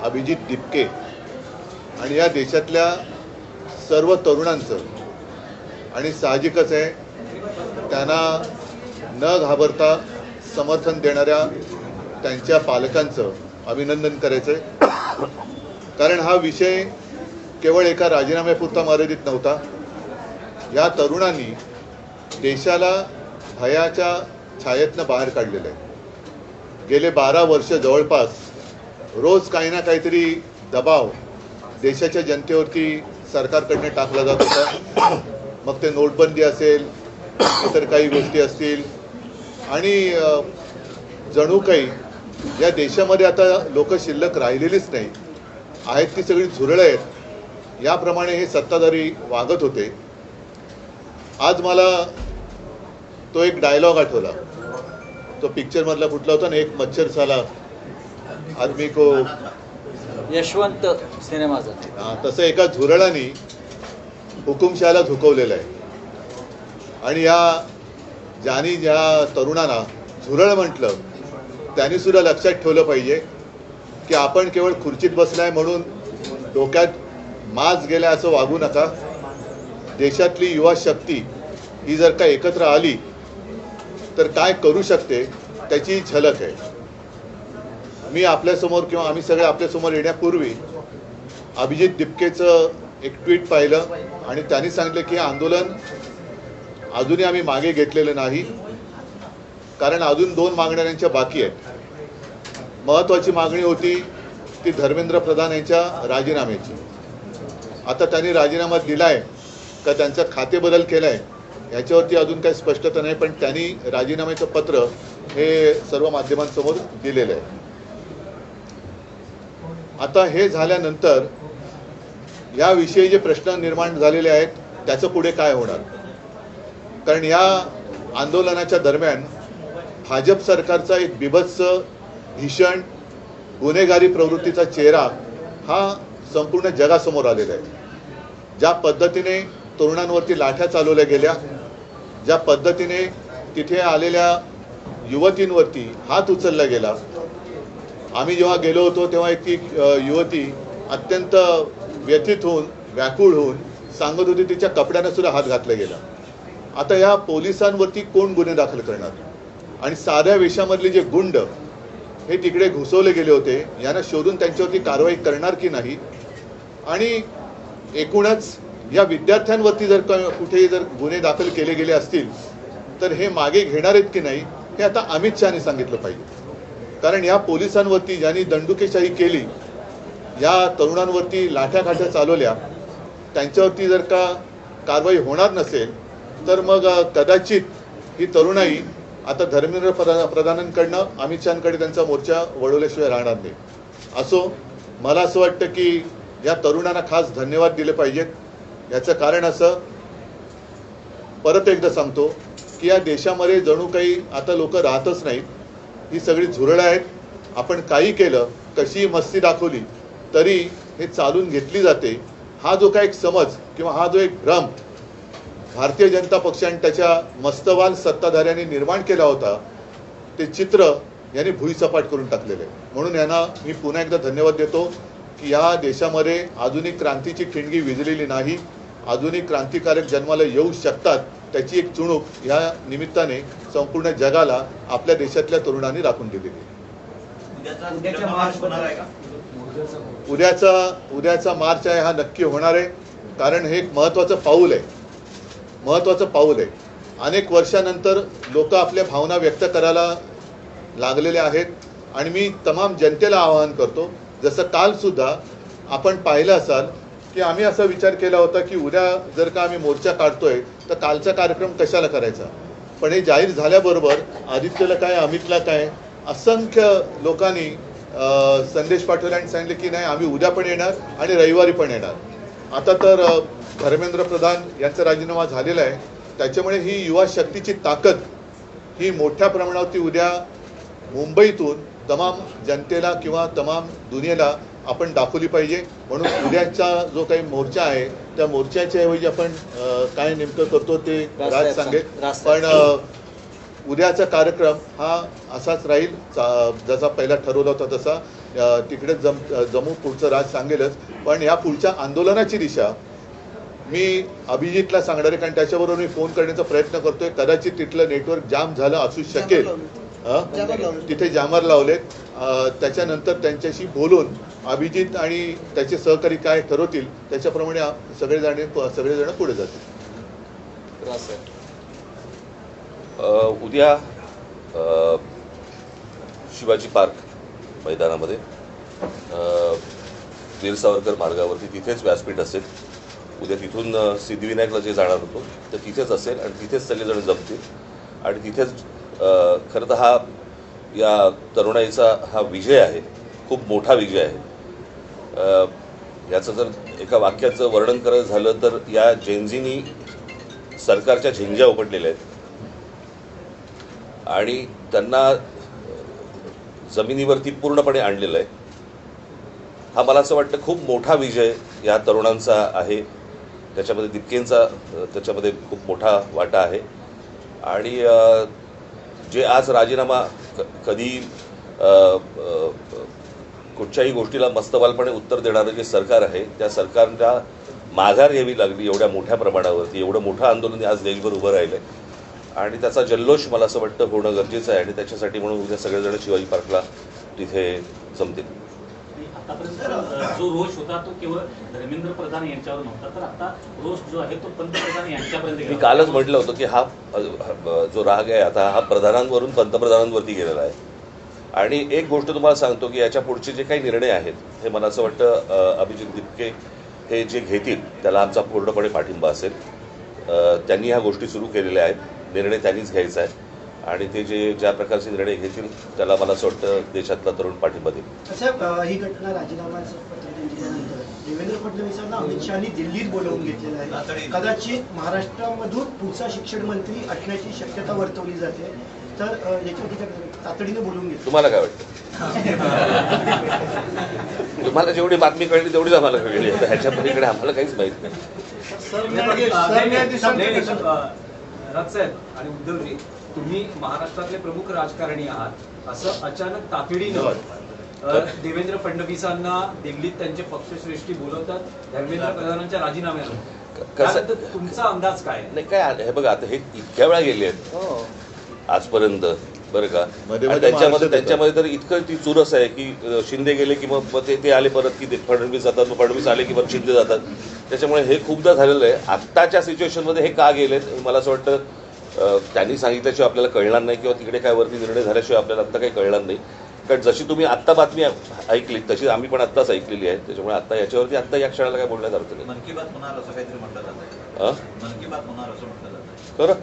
अभिजित दिपके आणि या देशातल्या सर्व तरुणांचं आणि साहजिकच आहे त्यांना न घाबरता समर्थन देणाऱ्या त्यांच्या पालकांचं अभिनंदन करायचं आहे। कारण हा विषय केवळ एका राजीनाम्यापुरता मर्यादित नव्हता। या तरुणांनी देशाला भयाच्या छायेतनं बाहेर काढलेलं आहे। गेले 12 वर्ष जवळपास रोज काही ना काहीतरी दबाव देशाच्या जनतेवरती सरकारकडनं टाकला जात होता। मग ते नोटबंदी असेल, इतर काही गोष्टी असतील आणि जणू काही या देशामध्ये आता लोक शिल्लक राहिलेलीच नाही आहेत, ती सगळी झुरळं आहेत, याप्रमाणे हे सत्ताधारी वागत होते। आज मला तो एक डायलॉग आठवला, तो पिक्चर मधला कुठला होता ना, एक मच्छर साला आदमी को, यशवंत सिनेमाचा। तसं एका झुरळाने हुकुमशहाला झुकवलेलं आहे। आणि ज्या तरुणांना झुरळ म्हटलं त्यांनी सुद्धा लक्षात ठेवलं पाहिजे की आपण केवळ खुर्चीत बसलाय म्हणून डोक्यात माज गेला असं वागू नका। देशातली युवा शक्ती ही जर का एकत्र आली तर काय करू शकते त्याची झलक आहे। मी आपल्यासमोर किंवा आम्ही सगळे आपल्यासमोर येण्यापूर्वी अभिजित दिपकेचं एक ट्विट पाहिलं आणि त्यांनी सांगितलं की आंदोलन अजूनही आम्ही मागे घेतलेलं नाही, कारण अजून 2 मागण्या त्यांच्या बाकी आहेत। महत्त्वाची मागणी होती ती धर्मेंद्र प्रधान यांच्या राजीनाम्याची। आता त्यांनी राजीनामा दिलाय का त्यांचा खाते बदल केलाय याच्यावरती अजून काही स्पष्टता नाही, पण त्यांनी राजीनाम्याचं पत्र हे सर्व माध्यमांसमोर दिलेलं आहे। आता हे झाल्यानंतर याविषयी जे प्रश्न निर्माण झालेले आहेत त्याचं पुढे काय होणार, कारण या आंदोलनाच्या दरम्यान भाजप सरकारचा एक बिभत्स भीषण गुन्हेगारी प्रवृत्तीचा चेहरा हा संपूर्ण जगासमोर आलेला आहे। ज्या पद्धतीने तरुणांवरती लाठ्या चालवल्या गेल्या, ज्या पद्धतीने तिथे आलेल्या युवतींवरती हात उचलला गेला। आम्ही जेव्हा गेलो होतो तेव्हा एक युवती अत्यंत व्यथित होऊन व्याकुळ होऊन सांगत होती तिच्या कपड्यांना सुद्धा हात घातला गेला। आता या पोलिसांवरती कोण गुन्हे दाखल करणार, आणि साध्या वेशामधले जे गुंड हे तिकडे घुसवले गेले होते, यांना शोधून त्यांच्यावरती कारवाई करणार की नाही, आणि एकूणच या विद्यार्थ्यांवरती जर कुठेही जर गुन्हे दाखल केले गेले असतील तर हे मागे घेणार आहेत की नाही हे आता अमित शहानी सांगितलं पाहिजे। कारण या पोलिसांवरती ज्यांनी दंडुकेशाही केली, या तरुणांवरती लाठ्याकाठ्या चालवल्या, त्यांच्यावरती जर का कारवाई होणार नसेल तर मग कदाचित ही तरुणाई आता धर्मेंद्र प्रधानांकडनं अमित शहांकडे त्यांचा मोर्चा वळवल्याशिवाय राहणार नाही। असो, मला असं वाटतं की या तरुणांना खास धन्यवाद दिले पाहिजेत। याचं कारण असं, परत एकदा सांगतो की या देशामध्ये जणू काही आता लोक राहतच नाहीत, ही सगळी झुरळं आहेत। आपण काही केलं, कशी मस्ती दाखवली तरी हे चालून घेतली जाते। हा जो काही समज किंवा हा जो एक भ्रम भारतीय जनता पक्ष आणि त्याच्या मस्तवाल सत्ताधाऱ्यांनी निर्माण केला होता, ते चित्र यांनी भुईसपाट करून टाकलेले आहे। म्हणून यांना मी पुन्हा एकदा धन्यवाद देतो की या देशामध्ये अजूनही क्रांतीची ठिणगी विझलेली नाही, अजूनही क्रांतिकारक जन्माला येऊ शकतात, त्याची एक चुणूक या निमित्ताने संपूर्ण जगाला आपल्या देशातल्या तरुणांनी राखून दिलेली आहे। उद्याचा मार्च आहे हा नक्की होणार आहे, कारण हे एक महत्त्वाचं पाऊल आहे। अनेक वर्षानंतर लोक आपल्या भावना व्यक्त करायला लागलेले आहेत आणि मी तमाम जनतेला आवाहन करतो, जसं काल सुद्धा आपण पाहिलं असाल की आम्ही असा विचार केला होता की उद्या जर का आम्ही मोर्चा काढतोय तर कालचा कार्यक्रम कशाला करायचा, पण हे जाहीर झाल्याबरोबर आदित्यला काय, अमितला काय, असंख्य लोकांनी संदेश पाठवले आणि सांगितले की नाही आम्ही उद्या पण येणार आणि रविवारी पण येणार। आता तर धर्मेंद्र प्रधान यांचा राजीनामा झालेला आहे, त्याच्यामुळे ही युवा शक्तीची ताकद ही मोठ्या प्रमाणावरती उद्या मुंबईतून तमाम जनतेला किंवा तमाम दुनियेला आपण दाखवली पाहिजे। म्हणून उद्याचा जो काही मोर्चा आहे त्या मोर्चाच्या ऐवजी आपण काय नेमकं करतो ते राज सांगेल, पण उद्याचा कार्यक्रम हा असाच राहील जसा पहिला ठरवला होता तसा। तिकडे जमू, पुढचं राज सांगेलच. पण या पुढच्या आंदोलनाची दिशा मी अभिजितला सांगणार आहे, कारण त्याच्याबरोबर मी फोन करण्याचा प्रयत्न करतोय. कदाचित तिथलं नेटवर्क जाम झालं असू शकेल, तिथे जामर लावलेत. त्याच्यानंतर त्यांच्याशी बोलून अभिजित आणि त्याचे सहकारी काय ठरवतील त्याच्याप्रमाणे सगळेजण पुढे जातील. उद्या शिवाजी पार्क मैदानामध्ये वीर सावरकर मार्गावरती तिथेच व्यासपीठ असेल. उद्या तिथून सिद्धिविनायकला जे जाणार होतो तर तिथेच असेल आणि तिथेच सगळेजण जमतील आणि तिथेच खरं तर हा या तरुणाईचा हा विजय आहे, खूप मोठा विजय आहे. याचं जर एका वाक्याचं वर्णन करायचं झालं तर या जेनझीनी सरकारच्या झिंग्या उपटलेल्या आहेत आणि त्यांना जमिनीवरती पूर्णपणे आणलेलं आहे. हा मला असं वाटतं खूप मोठा विजय या तरुणांचा आहे. त्याच्यामध्ये दिपकेंचा त्याच्यामध्ये खूप मोठा वाटा आहे आणि जे आज राजीनामा कधी कुठच्याही गोष्टीला मस्तवालपणे उत्तर देणारं जे सरकार आहे त्या सरकारला माघार घ्यावी लागली एवढ्या मोठ्या प्रमाणावरती. एवढं मोठं आंदोलन आज देशभर उभं राहिलं आहे आणि त्याचा जल्लोष मला असं वाटतं होणं गरजेचं आहे आणि त्याच्यासाठी म्हणून उद्या सगळेजण शिवाजी पार्कला तिथे जमतील. आतापर्यंत जो रोष होता तो केवळ धर्मेंद्र प्रधान यांच्यावर नव्हता, तर आता रोष जो आहे तो पंतप्रधान यांच्यापर्यंत गेला. मी कालच म्हटलं होतं की हा जो राग आहे आता हा प्रधानांवरून पंतप्रधानांवरती गेलेला आहे. आणि एक गोष्ट तुम्हाला सांगतो की याच्या पुढचे जे काही निर्णय आहेत हे मला असं वाटतं अभिजित दिपके हे जे घेतील त्याला आमचा पूर्णपणे पाठिंबा असेल. त्यांनी ह्या गोष्टी सुरू केलेल्या आहेत, निर्णय त्यांनीच घ्यायचा आहे आणि ते ज्या प्रकारचे निर्णय घेतील त्याला मला असं वाटतं देशातला तरुण पाठिंबा देईल. साहेब, ही घटना राजीनामाचं पत्र दिल्यानंतर देवेंद्र फडणवीसांना अमित शहानी दिल्लीत बोलावून घेतलेलं आहे. कदाचित महाराष्ट्रामधून पुढचा शिक्षण मंत्री असण्याची शक्यता वर्तवली जाते, तर याच्यावरती तातडीने बोलवून घेतलं. तुम्हाला काय वाटतं? तुम्हाला जेवढी बातमी कळली तेवढीच आम्हाला कळली, ह्याच्या पलीकडे आम्हाला काहीच माहित नाही. राजसाहेब आणि उद्धवजी, तुम्ही महाराष्ट्रातले प्रमुख राजकारणी आहात, असं अचानक तातडीनं देवेंद्र फडणवीसांना दिल्लीत त्यांचे पक्षश्रेष्ठी बोलवतात धर्मेंद्र प्रधानांच्या राजीनाम्यावर. तुमचा अंदाज काय? नाही काय हे बघा, आता हे इतक्या वेळा गेले आहेत आजपर्यंत बरं का. त्यांच्यामध्ये तर इतकं ती चुरस आहे की शिंदे गेले की मग ते आले परत की फडणवीस जातात, मग फडणवीस आले की मग शिंदे जातात. त्याच्यामुळे हे खूपदा झालेलं आहे. आत्ताच्या सिच्युएशनमध्ये हे का गेलेत मला असं वाटतं त्यांनी सांगितल्याशिवाय आपल्याला कळणार नाही किंवा तिकडे काय वरती निर्णय झाल्याशिवाय आपल्याला आत्ता काही कळणार नाही. कारण जशी तुम्ही आत्ता बातमी ऐकली तशी आम्ही पण आत्ताच ऐकलेली आहे. त्याच्यामुळे आत्ता याच्यावरती आत्ता या क्षणाला काय बोलण्यात अर्थ नाही. मन की बात होणार असं काहीतरी म्हटलं जातं. मन की बात होणार असं म्हटलं जातं. खरं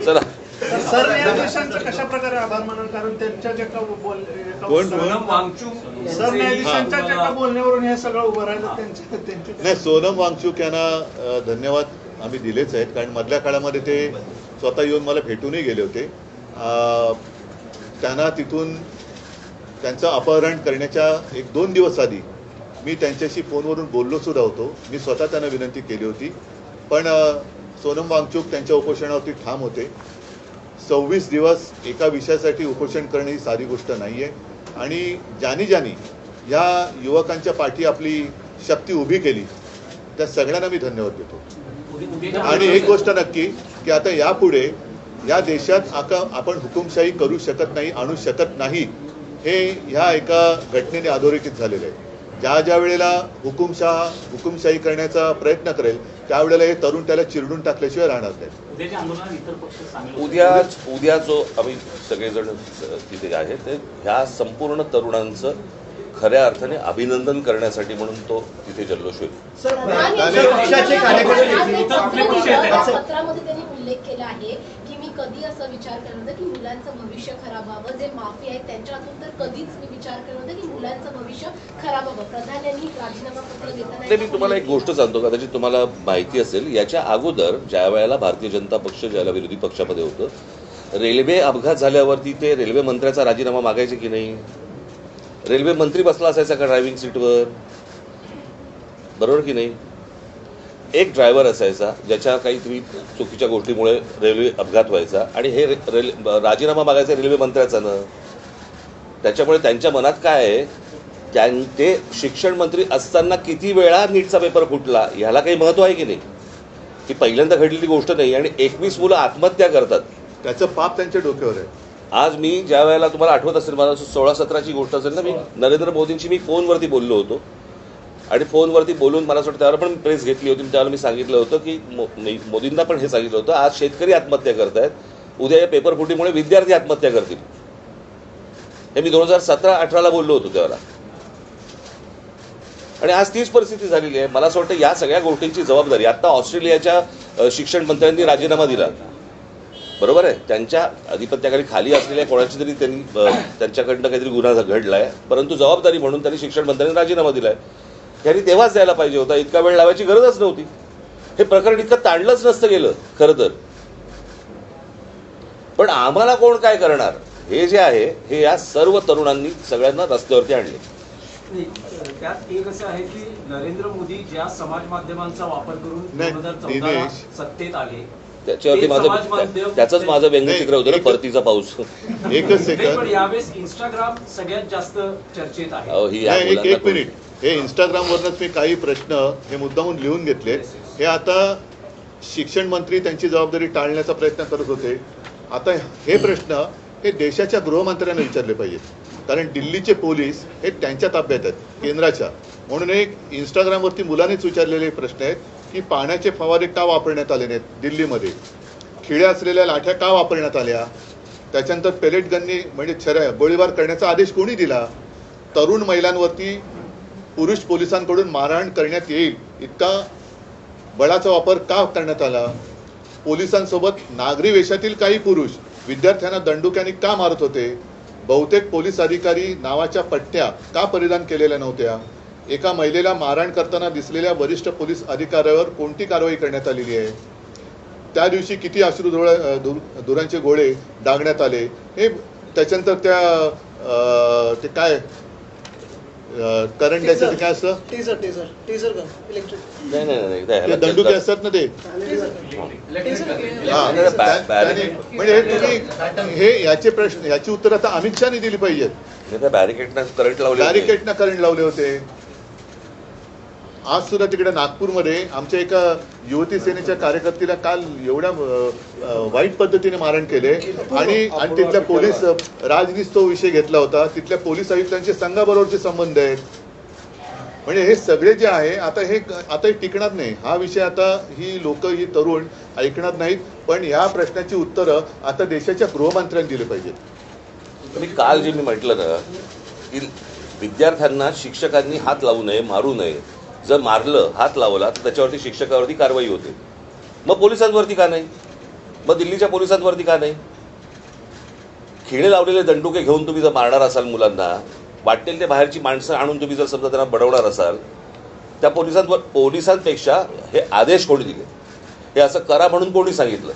चला. सरन्यायाधीशांचा कशा प्रकारे आभार मानाल, कारण त्यांच्या जे सोनम वांगचुक सरन्यायाधीशांच्या जे बोलण्यावरून हे सगळं उभं राहिलं त्यांचे नाही, सोनम वांगचुक यांना धन्यवाद आम्ही दिलेच आहेत, कारण मधल्या काळामध्ये ते स्वतः येऊन मला भेटूनही गेले होते. त्यांना तिथून त्यांचं अपहरण करण्याच्या 1-2 दिवस आधी मी त्यांच्याशी फोनवरून बोललो सुद्धा होतो. मी स्वतः त्यांना विनंती केली होती, पण सोनम वांगचुक त्यांच्या उपोषणावरती ठाम होते. 26 दिवस एका विषयासाठी उपोषण करणे ही साधी गोष्ट नाही आहे आणि ज्यांनी या युवकांच्या पाठी आपली शक्ती उभी केली त्या सगळ्यांना मी धन्यवाद देतो. आणि एक गोष्ट नक्की की आता यापुढे या देशात आपण हुकुमशाही करू शकत नाही, आणू शकत नाही, हे ह्या एका घटनेने अधोरेखित झालेलं आहे. ज्या वेळेला हुकुमशाही करण्याचा प्रयत्न करेल त्यावेळेला हे तरुण त्याला चिरडून टाकल्याशिवाय राहणार नाही. उद्या जो आम्ही सगळेजण तिथे आहे ते ह्या संपूर्ण तरुणांचं खऱ्या अर्थाने अभिनंदन करण्यासाठी म्हणून तो तिथे जल्लोष होईल. पत्रामध्ये त्यांनी उल्लेख केला आहे की मी कधी असा विचार केला होता की मुलांचं भविष्य खराब व्हावं, जे माफी आहेत त्यांच्या हातून तर कधीच मी विचार केला होता की मुलांचं भविष्य खराब व्हावं. प्रधान यांनी राजीनामा पत्र देताना मी तुम्हाला एक गोष्ट सांगतो, कदाचित तुम्हाला माहिती असेल, याच्या अगोदर ज्या वेळेला भारतीय जनता पक्ष ज्याला विरोधी पक्षामध्ये होतं, रेल्वे अपघात झाल्यावरती ते रेल्वे मंत्र्याचा राजीनामा मागायचे की नाही? रेल्वे मंत्री बसला असायचा का ड्रायव्हिंग सीटवर? बरोबर की नाही? एक ड्रायव्हर असायचा ज्याच्या काहीतरी चुकीच्या गोष्टीमुळे रेल्वे अपघात व्हायचा आणि हे राजीनामा मागायचा रेल्वे मंत्र्याचा ना. त्याच्यामुळे त्यांच्या मनात काय आहे, ते शिक्षण मंत्री असताना किती वेळा नीटचा पेपर फुटला ह्याला काही महत्व आहे की नाही? ही पहिल्यांदा घडलेली गोष्ट नाही. आणि 21 मुलं आत्महत्या करतात, त्याचं पाप त्यांच्या डोक्यावर आहे. आज मी ज्या वेळेला तुम्हाला आठवत असेल, मला 16-17ची गोष्ट असेल ना, मी नरेंद्र मोदींची मी फोनवरती बोललो होतो आणि फोनवरती बोलून मला असं वाटतं त्यावर पण प्रेस घेतली होती. त्यावेळेला मी सांगितलं होतं की मोदींना पण हे सांगितलं होतं, आज शेतकरी आत्महत्या करतायत, उद्या या पेपर फुटीमुळे विद्यार्थी आत्महत्या करतील. हे मी 2017-18ला बोललो होतो त्यावेळेला. आणि आज तीच परिस्थिती झालेली आहे. मला असं वाटतं या सगळ्या गोष्टींची जबाबदारी आता ऑस्ट्रेलियाच्या शिक्षण मंत्र्यांनी राजीनामा दिला, बरोबर आहे, त्यांच्या अधिपत्याखाली खाली असलेल्या कोणाची तरी त्यांनी त्यांच्याकडनं काहीतरी गुन्हा घडलाय, परंतु जबाबदारी म्हणून त्यांनी शिक्षण मंत्र्यांनी राजीनामा दिलाय. त्यांनी तेव्हाच द्यायला पाहिजे होता, इतका वेळ लावायची गरजच नव्हती. हे प्रकरण इतकं ताणलंच नसतं गेलं खरं तर. पण आम्हाला कोण काय करणार हे जे आहे हे या सर्व तरुणांनी सगळ्यांना रस्त्यावरती आणले. त्यात एक असं आहे की नरेंद्र मोदी ज्या समाज माध्यमांचा वापर करून नाही, 2014 सत्तेत आले, त्याच्यावरती त्याचंच माझं व्यंगचित्र होतं ना, परतीचा पाऊस. एकच पण सेकंड, यावेळेस इंस्टाग्राम सगळ्यात जास्त चर्चेत आहे. एक मिनिट. हे इंस्टाग्रामवरनच मी काही प्रश्न हे मुद्दामून लिहून घेतले. हे आता शिक्षण मंत्री त्यांची जबाबदारी टाळण्याचा प्रयत्न करत होते. आता हे प्रश्न हे देशाच्या गृहमंत्र्यांना विचारले पाहिजेत, कारण दिल्लीचे पोलीस हे त्यांच्या ताब्यात आहेत, केंद्राच्या. म्हणून एक इंस्टाग्रामवरती मुलांनीच विचारलेले प्रश्न आहेत की पाण्याचे फवारे का वापरण्यात आले नाहीत दिल्लीमध्ये, खिळ्या असलेल्या लाठ्या का वापरण्यात आल्या, त्याच्यानंतर पेलेट गननी म्हणजे गोळीबार करण्याचा आदेश कोणी दिला, तरुण महिलांवरती पुरुष पोलिसांकडून मारहाण करण्यात येईल इतका बळाचा वापर का करण्यात आला, पोलिसांसोबत नागरी वेशातील काही पुरुष विद्यार्थ्यांना दंडुक्याने का मारत होते, बहुतेक पोलीस अधिकारी नावाच्या पट्ट्या का परिधान केलेल्या नव्हत्या, एका महिलेला मारहाण करताना दिसलेल्या वरिष्ठ पोलीस अधिकाऱ्यावर कोणती कारवाई करण्यात आलेली आहे, त्या दिवशी किती धुरांचे गोळे डागण्यात आले, हे त्याच्यानंतर ते काय करंट द्यायचं काय असतं, नाही दंडुके असतात ना ते. म्हणजे तुम्ही हे याचे प्रश्न याची उत्तर आता अमित शहानी दिली पाहिजेत. बॅरिकेडना करंट लावले होते. आज सुद्धा तिकडे नागपूरमध्ये आमच्या एका युवती सेनेच्या कार्यकर्त्याला काल एवढ्या वाईट पद्धतीने मारहाण केले आणि तिथल्या पोलीस राजनीस तो विषय घेतला होता. तिथल्या पोलीस आयुक्तांचे संघाबरोबरचे संबंध आहेत. म्हणजे हे सगळे जे आहे आता हे टिकणार नाही. हा विषय आता ही लोक ही तरुण ऐकणार नाहीत. पण या प्रश्नाची उत्तरं आता देशाच्या गृहमंत्र्यांनी दिली पाहिजेत. मी काल जे मी म्हटलं ना की विद्यार्थ्यांना शिक्षकांनी हात लावू नये, मारू नये. जर मारलं, हात लावला तर त्याच्यावरती शिक्षकावरती कारवाई होते. मग पोलिसांवरती का नाही? मग दिल्लीच्या पोलिसांवरती का नाही? खिळे लावलेले दंडुके घेऊन तुम्ही जर मारणार असाल मुलांना, वाटेल ते बाहेरची माणसं आणून तुम्ही जर समजा त्यांना बडवणार असाल, त्या पोलिसांपेक्षा हे आदेश कोणी दिले, हे असं करा म्हणून कोणी सांगितलं?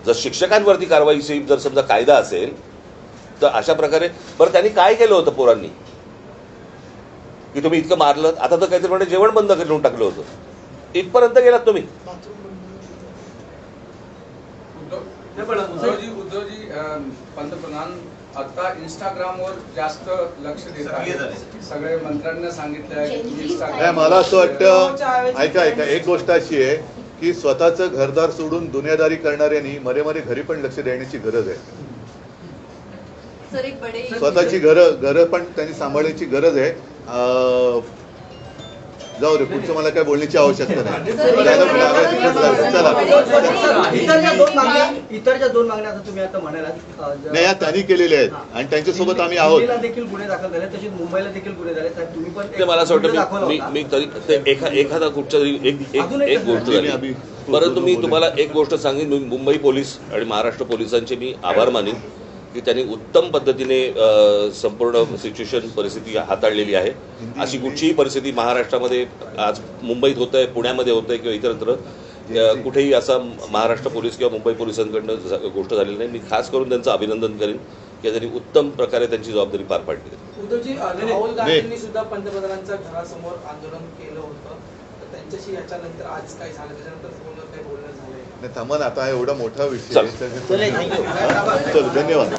जर शिक्षकांवरती कारवाईची जर समजा कायदा असेल तर अशा प्रकारे बरं त्यांनी काय केलं होतं पोरांनी की तुम्ही इतकं मारलं? आता तर काहीतरी म्हणजे जेवण बंद करून टाकलं होतं. इथपर्यंत गेलात तुम्ही. उद्धवजी पंतप्रधान आता इंस्टाग्रामवर जास्त लक्ष देत आहेत. सगळे मंत्र्यांना सांगितलंय. मला असं वाटतं, ऐका एक गोष्ट अशी आहे की स्वतःचं घरदार सोडून दुनियादारी करणाऱ्यांनी मरे घरी पण लक्ष देण्याची गरज आहे. स्वतःची घरं पण त्यांनी सांभाळण्याची गरज आहे. जाऊ दे, पुढचं मला काय बोलण्याची आवश्यकता नाही. इतर ज्या दोन मागण्या तुम्ही आता म्हणालात नाही, या त्यांनी केलेल्या आहेत आणि त्यांच्यासोबत आम्ही आहोत. देखील गुन्हे दाखल झाले, तसेच मुंबईला देखील गुन्हे झाले. तुम्ही पण ते मला असं वाटतं मी तरी एखादा कुठच्या तरी एक गोष्ट झाली. परंतु मी तुम्हाला एक गोष्ट सांगेन, मुंबई पोलीस आणि महाराष्ट्र पोलिसांचे मी आभार मानेन की त्यांनी उत्तम पद्धतीने संपूर्ण सिच्युएशन परिस्थिती हाताळलेली आहे. अशी कुठचीही परिस्थिती महाराष्ट्रामध्ये आज मुंबईत होत आहे, पुण्यामध्ये होत आहे किंवा इतरत्र कुठेही असा महाराष्ट्र पोलीस किंवा मुंबई पोलिसांकडनं गोष्ट झालेली नाही. मी खास करून त्यांचं अभिनंदन करेन की त्यांनी उत्तम प्रकारे त्यांची जबाबदारी पार पाडली. उद्धवजी, राहुल गांधींनी सुद्धा पंतप्रधानांच्या घरासमोर आंदोलन केलं होतं, तर त्यांच्याशी याच्यानंतर आज काय झालं, त्याच्यानंतर फोनवर काही बोलणं झालंय? थांबा ना, आता एवढा मोठा विषय. चल, धन्यवाद.